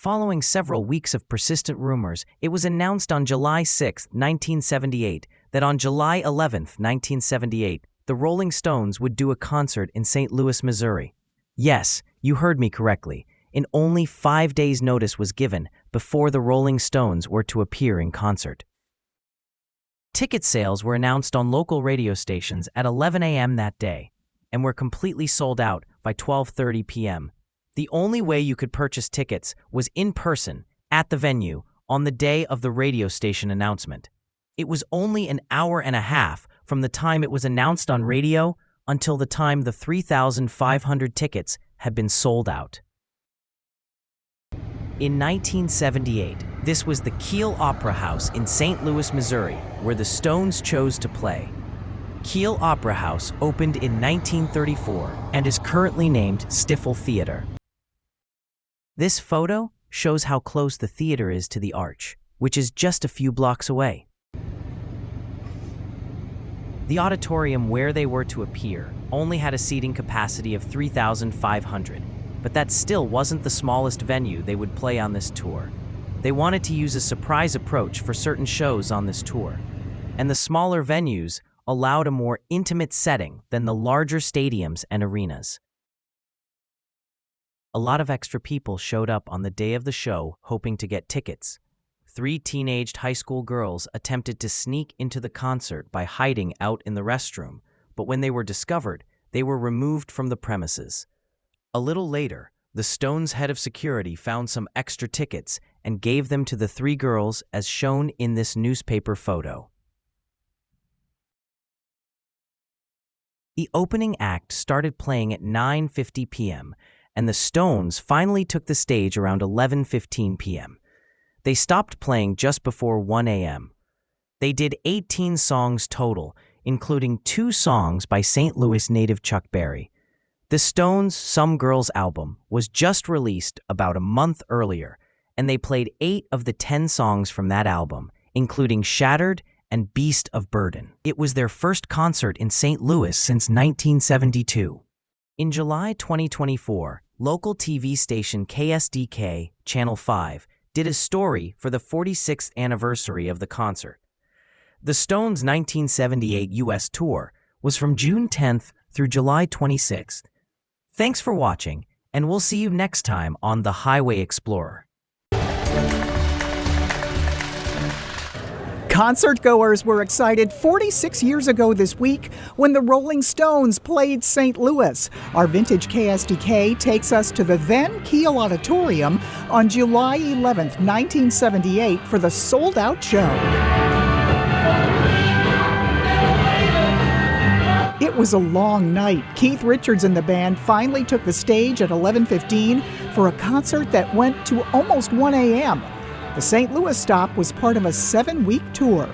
Following several weeks of persistent rumors, it was announced on July 6, 1978, that on July 11, 1978, the Rolling Stones would do a concert in St. Louis, Missouri. Yes, you heard me correctly. In only 5 days' notice was given before the Rolling Stones were to appear in concert. Ticket sales were announced on local radio stations at 11 a.m. that day and were completely sold out by 12:30 p.m. The only way you could purchase tickets was in person at the venue on the day of the radio station announcement. It was only an hour and a half from the time it was announced on radio until the time the 3,500 tickets had been sold out. In 1978, this was the Kiel Opera House in St. Louis, Missouri, where the Stones chose to play. Kiel Opera House opened in 1934 and is currently named Stifel Theater. This photo shows how close the theater is to the arch, which is just a few blocks away. The auditorium where they were to appear only had a seating capacity of 3,500, but that still wasn't the smallest venue they would play on this tour. They wanted to use a surprise approach for certain shows on this tour, and the smaller venues allowed a more intimate setting than the larger stadiums and arenas. A lot of extra people showed up on the day of the show hoping to get tickets. 3 teenaged high school girls attempted to sneak into the concert by hiding out in the restroom, but when they were discovered, they were removed from the premises. A little later, the Stones' head of security found some extra tickets and gave them to the 3 girls as shown in this newspaper photo. The opening act started playing at 9:50 p.m., and the Stones finally took the stage around 11:15 p.m. They stopped playing just before 1 a.m. They did 18 songs total, including 2 songs by St. Louis native Chuck Berry. The Stones' Some Girls album was just released about a month earlier, and they played 8 of the 10 songs from that album, including Shattered and Beast of Burden. It was their first concert in St. Louis since 1972. In July 2024, local TV station KSDK Channel 5 did a story for the 46th anniversary of the concert. The Stones' 1978 U.S. tour was from June 10th through July 26th. Thanks for watching, and we'll see you next time on The Highway Explorer. Concertgoers were excited 46 years ago this week when the Rolling Stones played St. Louis. Our vintage KSDK takes us to the then Kiel Auditorium on July 11, 1978 for the sold-out show. It was a long night. Keith Richards and the band finally took the stage at 11:15 for a concert that went to almost 1 a.m. The St. Louis stop was part of a 7-week tour.